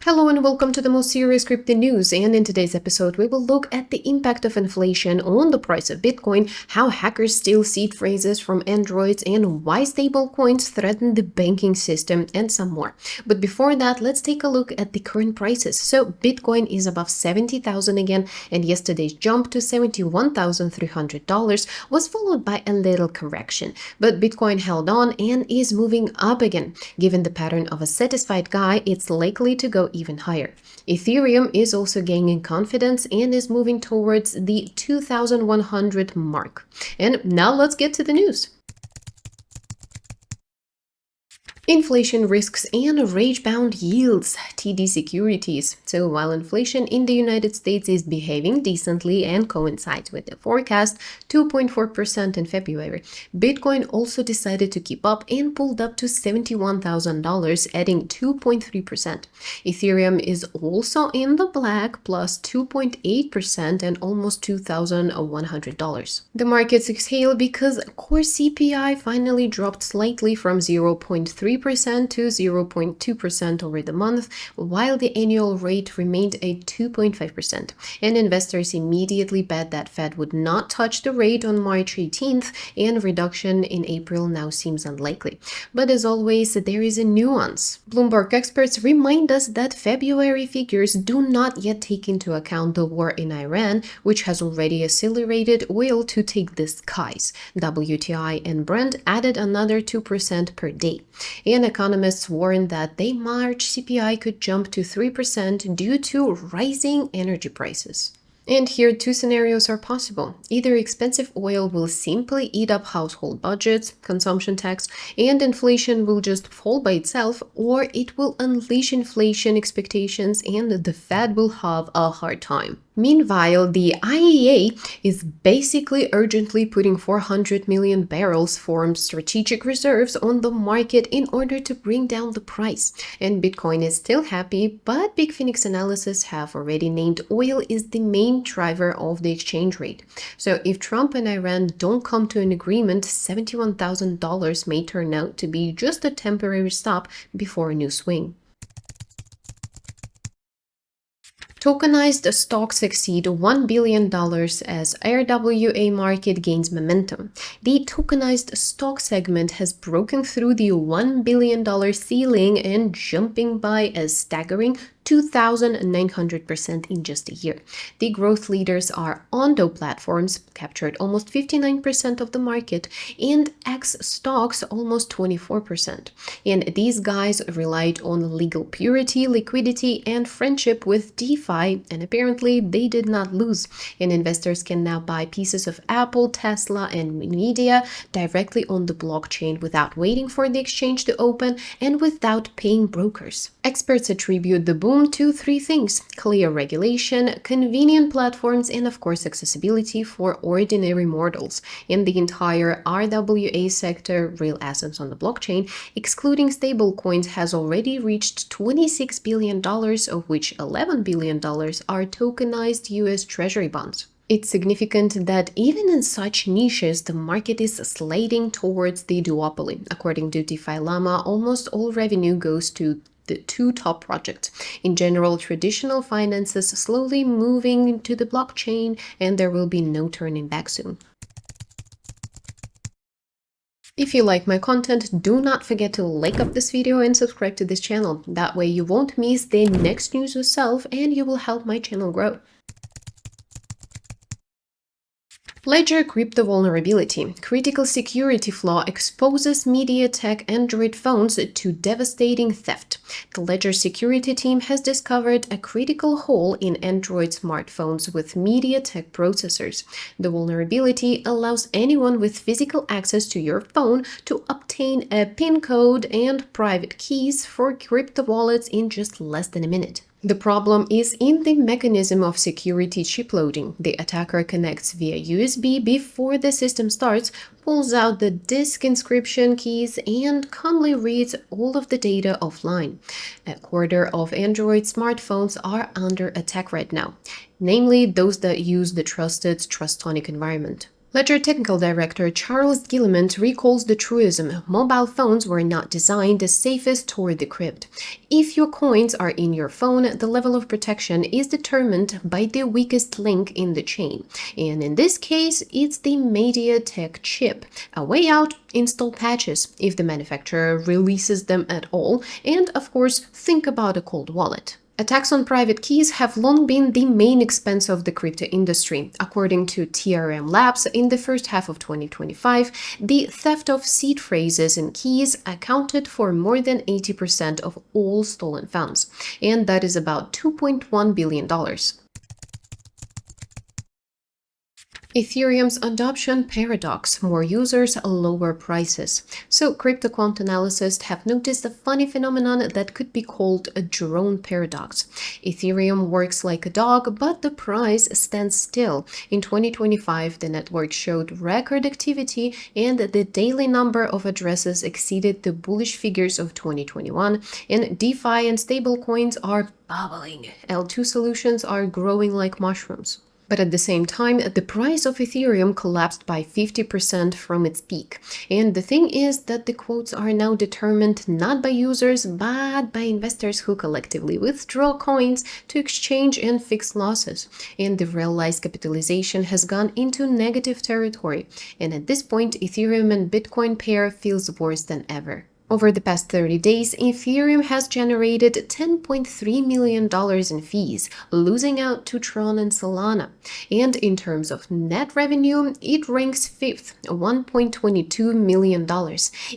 Hello and welcome to the most serious crypto news, and in today's episode we will look at the impact of inflation on the price of Bitcoin, how hackers steal seed phrases from androids, and why stablecoins threaten the banking system, and some more. But before that, let's take a look at the current prices. So Bitcoin is above 70,000 again, and yesterday's jump to $71,300 was followed by a little correction. But Bitcoin held on and is moving up again. Given the pattern of a satisfied guy, it's likely to go even higher. Ethereum is also gaining confidence and is moving towards the 2,100 mark. And now let's get to the news. Inflation risks and rage-bound yields, TD securities. So while inflation in the United States is behaving decently and coincides with the forecast, 2.4% in February, Bitcoin also decided to keep up and pulled up to $71,000, adding 2.3%. Ethereum is also in the black, plus 2.8% and almost $2,100. The markets exhale because core CPI finally dropped slightly from 0.3% to 0.2% over the month, while the annual rate remained at 2.5%. And investors immediately bet that Fed would not touch the rate on March 18th, and reduction in April now seems unlikely. But as always, there is a nuance. Bloomberg experts remind us that February figures do not yet take into account the war in Iran, which has already accelerated oil to take the skies. WTI and Brent added another 2% per day. And economists warn that the March CPI could jump to 3% due to rising energy prices. And here, two scenarios are possible. Either expensive oil will simply eat up household budgets, consumption tax, and inflation will just fall by itself, or it will unleash inflation expectations and the Fed will have a hard time. Meanwhile, the IEA is basically urgently putting 400 million barrels from strategic reserves on the market in order to bring down the price. And Bitcoin is still happy, but Big Phoenix analysis have already named oil is the main driver of the exchange rate. So if Trump and Iran don't come to an agreement, $71,000 may turn out to be just a temporary stop before a new swing. Tokenized stocks exceed $1 billion as RWA market gains momentum. The tokenized stock segment has broken through the $1 billion ceiling and jumping by a staggering 2,900% in just a year. The growth leaders are Ondo platforms, captured almost 59% of the market, and X stocks almost 24%. And these guys relied on legal purity, liquidity, and friendship with DeFi, and apparently they did not lose. And investors can now buy pieces of Apple, Tesla, and Nvidia directly on the blockchain without waiting for the exchange to open and without paying brokers. Experts attribute the boom to three things: clear regulation, convenient platforms, and of course accessibility for ordinary mortals. In the entire RWA sector, real assets on the blockchain, excluding stablecoins, has already reached $26 billion, of which $11 billion are tokenized US Treasury bonds. It's significant that even in such niches, the market is sliding towards the duopoly. According to DeFi Llama, almost all revenue goes to the two top projects. In general, traditional finance is slowly moving to the blockchain, and there will be no turning back soon. If you like my content, do not forget to like up this video and subscribe to this channel. That way you won't miss the next news yourself and you will help my channel grow. Ledger crypto vulnerability. Critical security flaw exposes MediaTek Android phones to devastating theft. The Ledger security team has discovered a critical hole in Android smartphones with MediaTek processors. The vulnerability allows anyone with physical access to your phone to obtain a PIN code and private keys for crypto wallets in just less than a minute. The problem is in the mechanism of security chip loading. The attacker connects via USB before the system starts, pulls out the disk inscription keys, and calmly reads all of the data offline. A quarter of Android smartphones are under attack right now, namely those that use the trusted Trustonic environment. Ledger Technical Director Charles Gilliland recalls the truism: mobile phones were not designed as safest toward the crypt. If your coins are in your phone, the level of protection is determined by the weakest link in the chain. And in this case, it's the MediaTek chip. A way out: install patches if the manufacturer releases them at all, and of course, think about a cold wallet. Attacks on private keys have long been the main expense of the crypto industry. According to TRM Labs, in the first half of 2025, the theft of seed phrases and keys accounted for more than 80% of all stolen funds, and that is about $2.1 billion. Ethereum's adoption paradox: more users, lower prices. So crypto quant analysts have noticed a funny phenomenon that could be called a drone paradox. Ethereum works like a dog, but the price stands still. In 2025, the network showed record activity, and the daily number of addresses exceeded the bullish figures of 2021, and DeFi and stablecoins are bubbling. L2 solutions are growing like mushrooms. But at the same time, the price of Ethereum collapsed by 50% from its peak. And the thing is that the quotes are now determined not by users, but by investors who collectively withdraw coins to exchange and fix losses. And the realized capitalization has gone into negative territory. And at this point, Ethereum and Bitcoin pair feels worse than ever. Over the past 30 days, Ethereum has generated $10.3 million in fees, losing out to Tron and Solana. And in terms of net revenue, it ranks 5th, $1.22 million.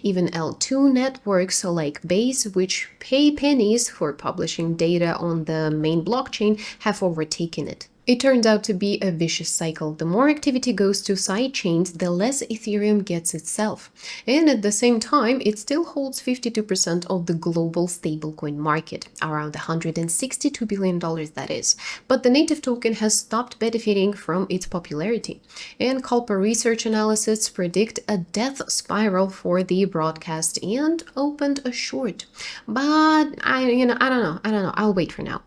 Even L2 networks like Base, which pay pennies for publishing data on the main blockchain, have overtaken it. It turned out to be a vicious cycle. The more activity goes to sidechains, the less Ethereum gets itself. And at the same time, it still holds 52% of the global stablecoin market, around $162 billion that is. But the native token has stopped benefiting from its popularity. And Culper research analysts predict a death spiral for the broadcast and opened a short. But I don't know. I'll wait for now.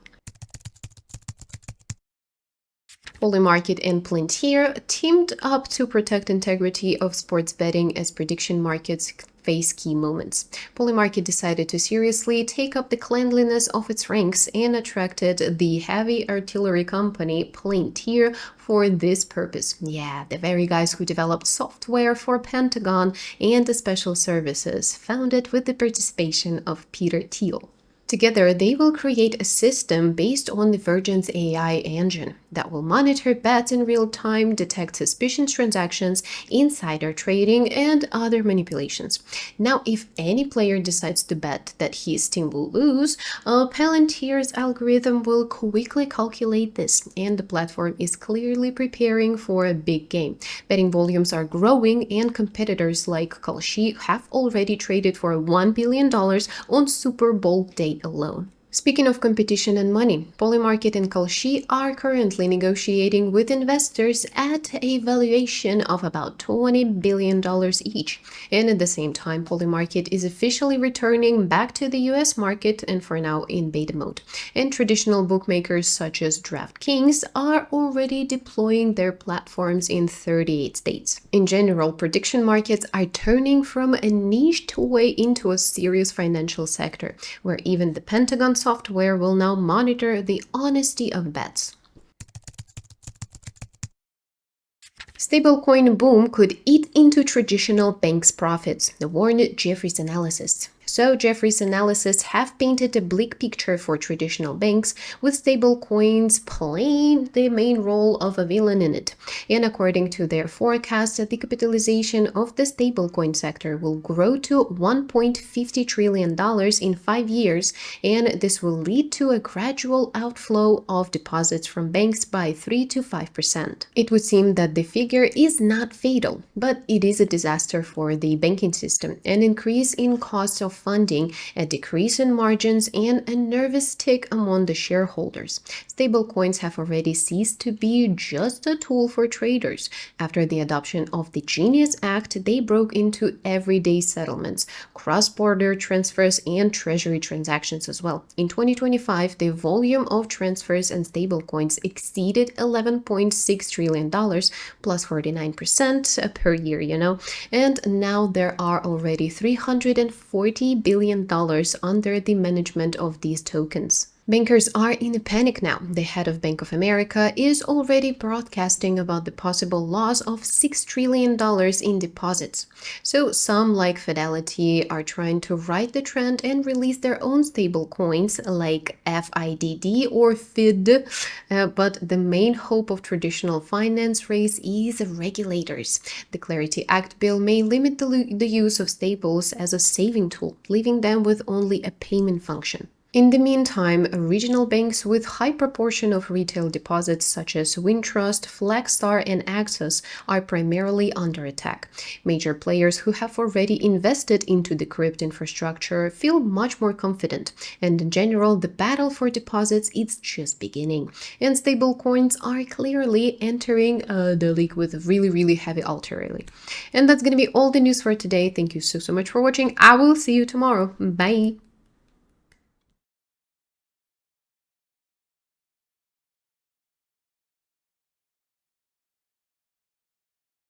Polymarket and Palantir teamed up to protect integrity of sports betting as prediction markets face key moments. Polymarket decided to seriously take up the cleanliness of its ranks and attracted the heavy artillery company Palantir for this purpose. Yeah, the very guys who developed software for Pentagon and the special services, founded with the participation of Peter Thiel. Together, they will create a system based on the Virgin's AI engine that will monitor bets in real time, detect suspicious transactions, insider trading, and other manipulations. Now, if any player decides to bet that his team will lose, Palantir's algorithm will quickly calculate this, and the platform is clearly preparing for a big game. Betting volumes are growing, and competitors like Kalshi have already traded for $1 billion on Super Bowl day alone. Speaking of competition and money, Polymarket and Kalshi are currently negotiating with investors at a valuation of about $20 billion each. And at the same time, Polymarket is officially returning back to the US market and for now in beta mode. And traditional bookmakers such as DraftKings are already deploying their platforms in 38 states. In general, prediction markets are turning from a niched way into a serious financial sector, where even the Pentagon software will now monitor the honesty of bets. Stablecoin boom could eat into traditional banks' profits, warned Jefferies analysts. So Jefferies analysts have painted a bleak picture for traditional banks, with stablecoins playing the main role of a villain in it. And according to their forecast, the capitalization of the stablecoin sector will grow to $1.50 trillion in 5 years, and this will lead to a gradual outflow of deposits from banks by 3 to 5%. It would seem that the figure is not fatal, but it is a disaster for the banking system. An increase in cost of funding, a decrease in margins, and a nervous tick among the shareholders. Stablecoins have already ceased to be just a tool for traders. After the adoption of the Genius Act, they broke into everyday settlements, cross-border transfers, and treasury transactions as well. In 2025, the volume of transfers and stablecoins exceeded $11.6 trillion, plus 49% per year, and now there are already $340 billion under the management of these tokens. Bankers are in a panic now. The head of Bank of America is already broadcasting about the possible loss of $6 trillion in deposits. So some, like Fidelity, are trying to ride the trend and release their own stable coins like FIDD or FID. But the main hope of traditional finance race is regulators. The Clarity Act bill may limit the use of stables as a saving tool, leaving them with only a payment function. In the meantime, regional banks with high proportion of retail deposits such as Wintrust, Flagstar, and Axis are primarily under attack. Major players who have already invested into the crypto infrastructure feel much more confident, and in general, the battle for deposits is just beginning. And stablecoins are clearly entering the league with really heavy artillery. And that's going to be all the news for today. Thank you so much for watching. I will see you tomorrow. Bye!